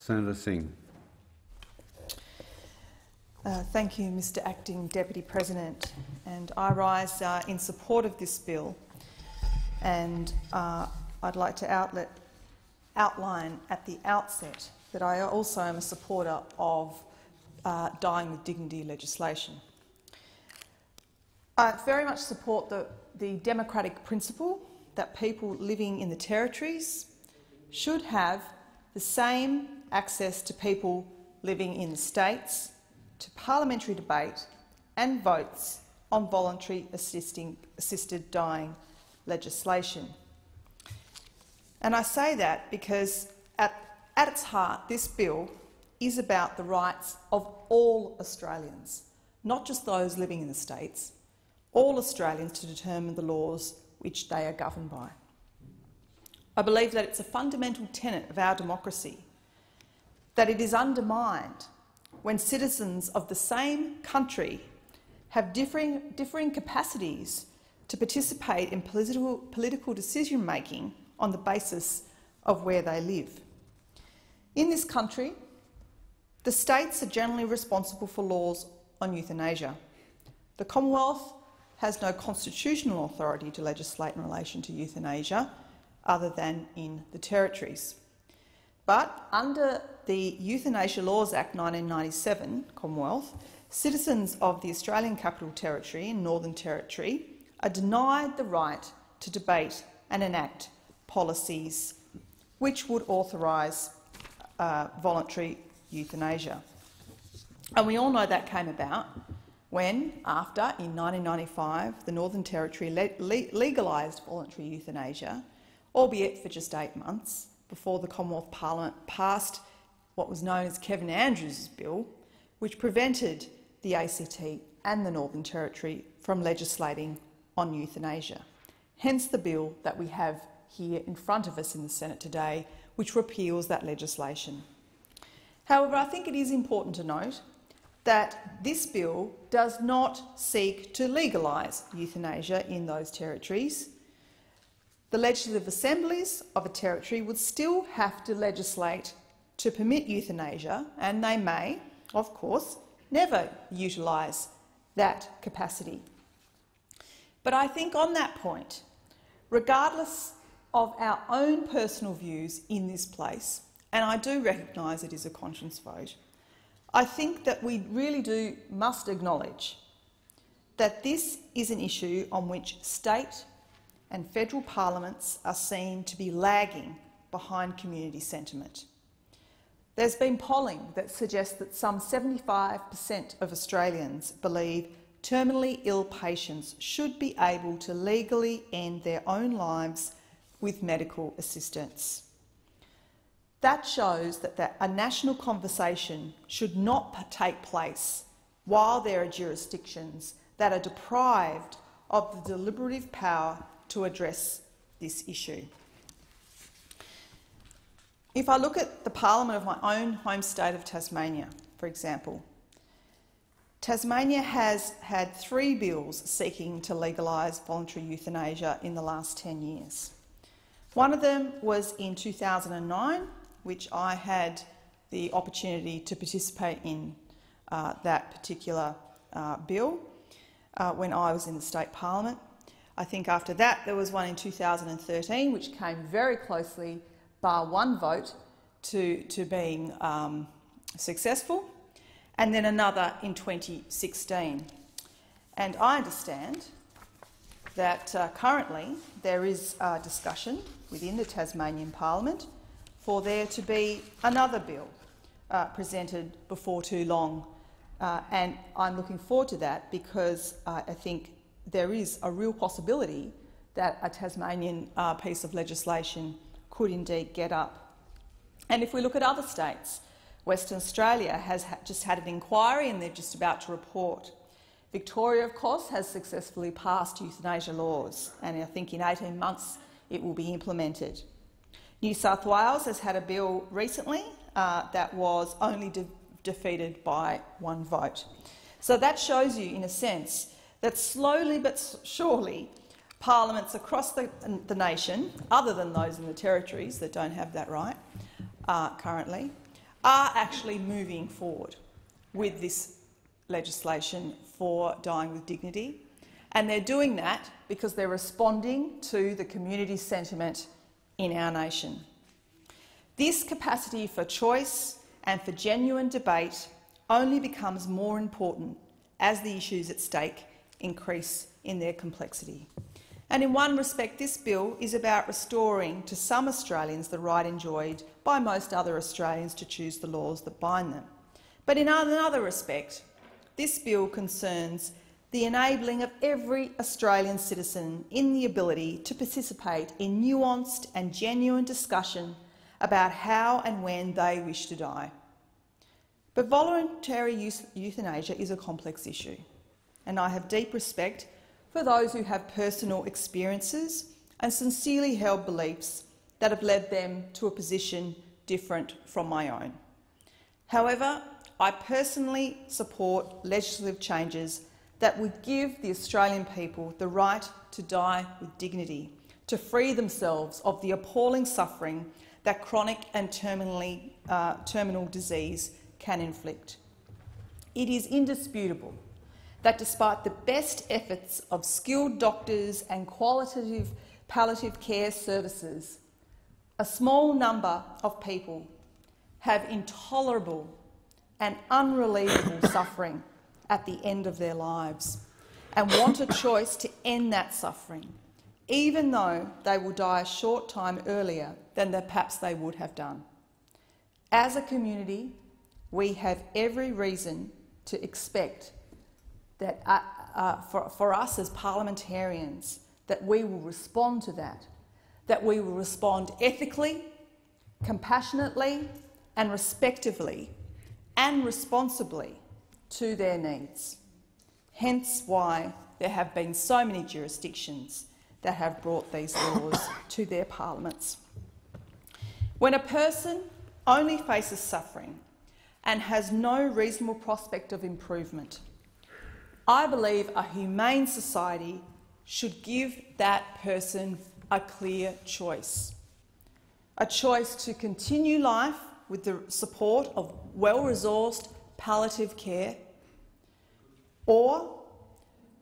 Senator Singh. Thank you, Mr Acting Deputy President. And I rise in support of this bill, and I'd like to outline at the outset that I also am a supporter of dying with dignity legislation. I very much support the democratic principle that people living in the territories should have the same access to people living in the states to parliamentary debate and votes on voluntary assisted dying legislation. And I say that because at its heart this bill is about the rights of all Australians, not just those living in the states, all Australians to determine the laws which they are governed by. I believe that it's a fundamental tenet of our democracy that it is undermined when citizens of the same country have differing capacities to participate in political decision-making on the basis of where they live. In this country, the states are generally responsible for laws on euthanasia. The Commonwealth has no constitutional authority to legislate in relation to euthanasia other than in the territories. But under the Euthanasia Laws Act 1997, Commonwealth, citizens of the Australian Capital Territory and Northern Territory are denied the right to debate and enact policies which would authorise voluntary euthanasia. And we all know that came about when, in 1995, the Northern Territory legalised voluntary euthanasia, albeit for just 8 months, before the Commonwealth Parliament passed what was known as Kevin Andrews' bill, which prevented the ACT and the Northern Territory from legislating on euthanasia. Hence the bill that we have here in front of us in the Senate today, which repeals that legislation. However, I think it is important to note that this bill does not seek to legalise euthanasia in those territories. The legislative assemblies of a territory would still have to legislate to permit euthanasia, and they may, of course, never utilise that capacity. But I think on that point, regardless of our own personal views in this place, and I do recognise it is a conscience vote, I think that we really must acknowledge that this is an issue on which state and federal parliaments are seen to be lagging behind community sentiment. There's been polling that suggests that some 75% of Australians believe terminally ill patients should be able to legally end their own lives with medical assistance. That shows that a national conversation should not take place while there are jurisdictions that are deprived of the deliberative power to address this issue. If I look at the Parliament of my own home state of Tasmania, for example, Tasmania has had 3 bills seeking to legalise voluntary euthanasia in the last 10 years. One of them was in 2009, which I had the opportunity to participate in that particular bill when I was in the state parliament. I think after that there was one in 2013 which came very closely, bar one vote, to being successful, and then another in 2016. And I understand that currently there is a discussion within the Tasmanian Parliament for there to be another bill presented before too long. And I'm looking forward to that because I think there is a real possibility that a Tasmanian piece of legislation could indeed get up. And if we look at other states, Western Australia has just had an inquiry and they're just about to report. Victoria, of course, has successfully passed euthanasia laws, and I think in 18 months it will be implemented. New South Wales has had a bill recently that was only defeated by 1 vote. So that shows you, in a sense, that slowly but surely parliaments across the nation, other than those in the territories that don't have that right currently, are actually moving forward with this legislation for dying with dignity, and they're doing that because they're responding to the community sentiment in our nation. This capacity for choice and for genuine debate only becomes more important as the issues at stake increase in their complexity. And in one respect, this bill is about restoring to some Australians the right enjoyed by most other Australians to choose the laws that bind them. But in another respect, this bill concerns the enabling of every Australian citizen in the ability to participate in nuanced and genuine discussion about how and when they wish to die. But voluntary euthanasia is a complex issue, and I have deep respect for those who have personal experiences and sincerely held beliefs that have led them to a position different from my own. However, I personally support legislative changes that would give the Australian people the right to die with dignity, to free themselves of the appalling suffering that chronic and terminal disease can inflict. It is indisputable that despite the best efforts of skilled doctors and qualitative palliative care services, a small number of people have intolerable and unrelievable suffering at the end of their lives and want a choice to end that suffering, even though they will die a short time earlier than perhaps they would have done. As a community, we have every reason to expect that for us as parliamentarians, that we will respond to that we will respond ethically, compassionately and respectively and responsibly to their needs. Hence why there have been so many jurisdictions that have brought these laws to their parliaments. When a person only faces suffering and has no reasonable prospect of improvement, I believe a humane society should give that person a clear choice. A choice to continue life with the support of well-resourced palliative care, or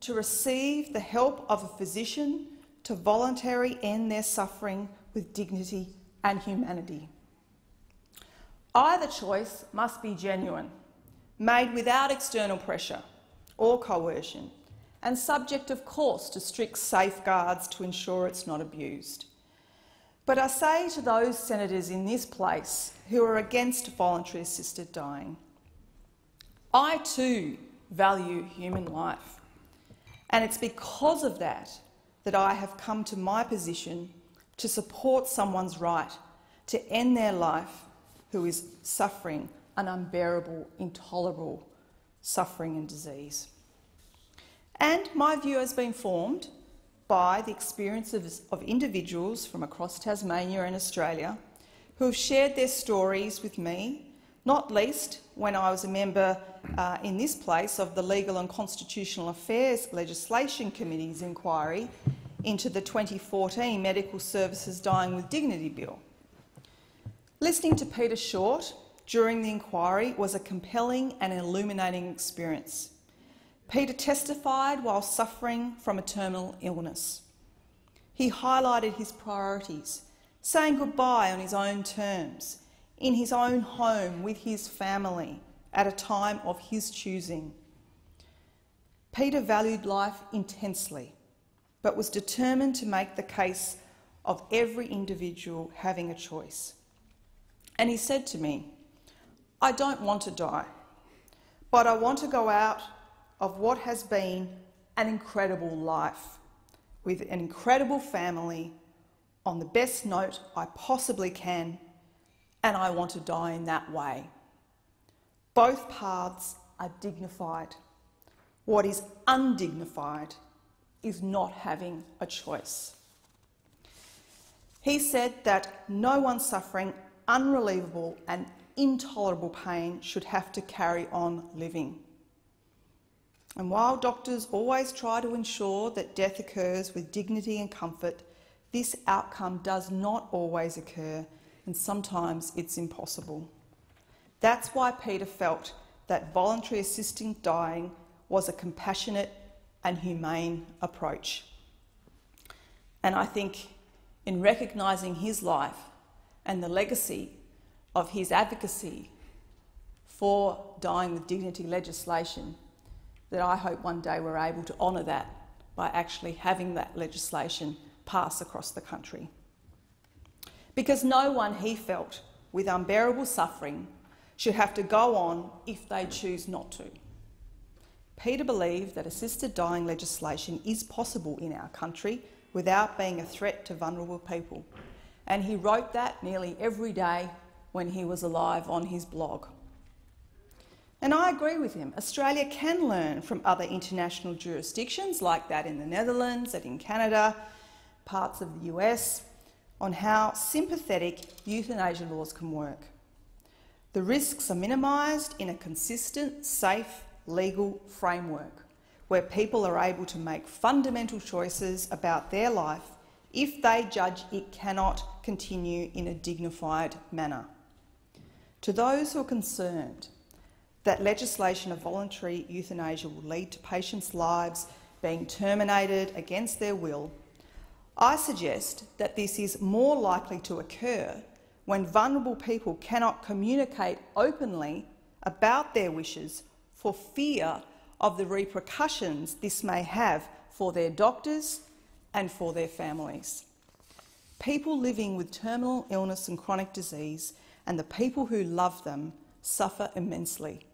to receive the help of a physician to voluntarily end their suffering with dignity and humanity. Either choice must be genuine, made without external pressure or coercion, and subject, of course, to strict safeguards to ensure it's not abused. But I say to those senators in this place who are against voluntary assisted dying, I too value human life, and it's because of that that I have come to my position to support someone's right to end their life who is suffering an unbearable, intolerable suffering and disease. And my view has been formed by the experiences of individuals from across Tasmania and Australia who have shared their stories with me, not least when I was a member in this place of the Legal and Constitutional Affairs Legislation Committee's inquiry into the 2014 Medical Services Dying with Dignity Bill. Listening to Peter Short during the inquiry was a compelling and illuminating experience. Peter testified while suffering from a terminal illness. He highlighted his priorities, saying goodbye on his own terms, in his own home with his family, at a time of his choosing. Peter valued life intensely, but was determined to make the case of every individual having a choice. And he said to me, I don't want to die, but I want to go out of what has been an incredible life, with an incredible family, on the best note I possibly can, and I want to die in that way. Both paths are dignified. What is undignified is not having a choice. He said that no one suffering unrelievable and intolerable pain should have to carry on living. And while doctors always try to ensure that death occurs with dignity and comfort, this outcome does not always occur, and sometimes it's impossible. That's why Peter felt that voluntary assisted dying was a compassionate and humane approach. And I think in recognising his life and the legacy of his advocacy for dying with dignity legislation, that I hope one day we're able to honour that by actually having that legislation pass across the country. Because no one, he felt, with unbearable suffering should have to go on if they choose not to. Peter believed that assisted dying legislation is possible in our country without being a threat to vulnerable people, and he wrote that nearly every day when he was alive on his blog. And I agree with him. Australia can learn from other international jurisdictions like that in the Netherlands and in Canada, parts of the US, on how sympathetic euthanasia laws can work. The risks are minimised in a consistent, safe, legal framework where people are able to make fundamental choices about their life if they judge it cannot continue in a dignified manner. To those who are concerned that legislation of voluntary euthanasia will lead to patients' lives being terminated against their will, I suggest that this is more likely to occur when vulnerable people cannot communicate openly about their wishes for fear of the repercussions this may have for their doctors and for their families. People living with terminal illness and chronic disease and the people who love them suffer immensely.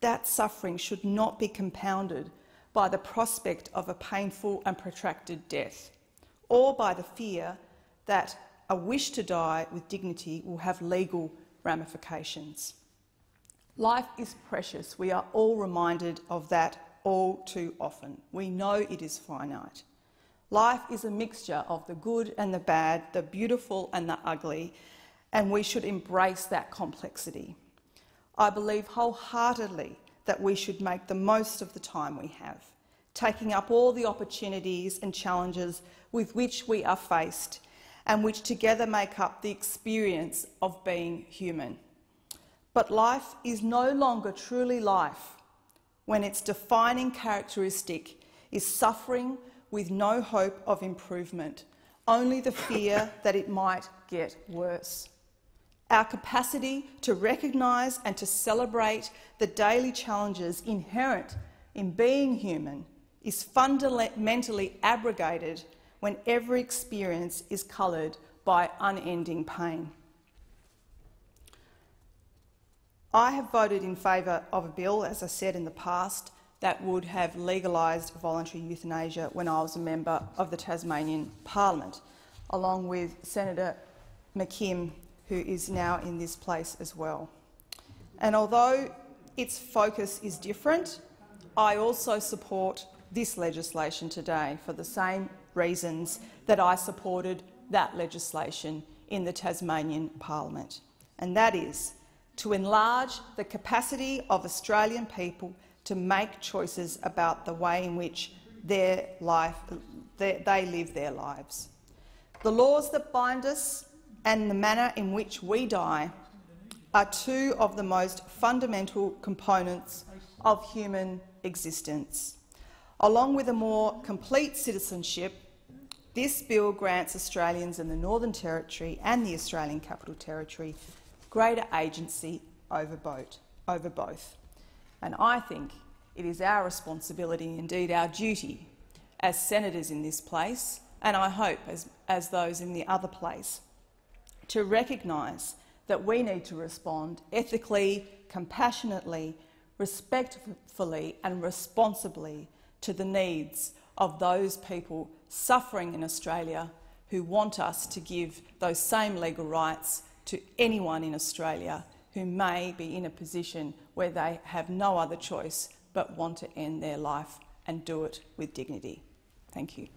That suffering should not be compounded by the prospect of a painful and protracted death, or by the fear that a wish to die with dignity will have legal ramifications. Life is precious. We are all reminded of that all too often. We know it is finite. Life is a mixture of the good and the bad, the beautiful and the ugly, and we should embrace that complexity. I believe wholeheartedly that we should make the most of the time we have, taking up all the opportunities and challenges with which we are faced and which together make up the experience of being human. But life is no longer truly life when its defining characteristic is suffering with no hope of improvement, only the fear that it might get worse. Our capacity to recognise and to celebrate the daily challenges inherent in being human is fundamentally abrogated when every experience is coloured by unending pain. I have voted in favour of a bill, as I said in the past, that would have legalised voluntary euthanasia when I was a member of the Tasmanian Parliament, along with Senator McKim, who is now in this place as well. And although its focus is different, I also support this legislation today for the same reasons that I supported that legislation in the Tasmanian Parliament, and that is to enlarge the capacity of Australian people to make choices about the way in which they live their lives. The laws that bind us and the manner in which we die are two of the most fundamental components of human existence. Along with a more complete citizenship, this bill grants Australians in the Northern Territory and the Australian Capital Territory greater agency over both. And I think it is our responsibility, indeed our duty, as senators in this place, and I hope as those in the other place, to recognise that we need to respond ethically, compassionately, respectfully and responsibly to the needs of those people suffering in Australia who want us to give those same legal rights to anyone in Australia who may be in a position where they have no other choice but want to end their life and do it with dignity. Thank you.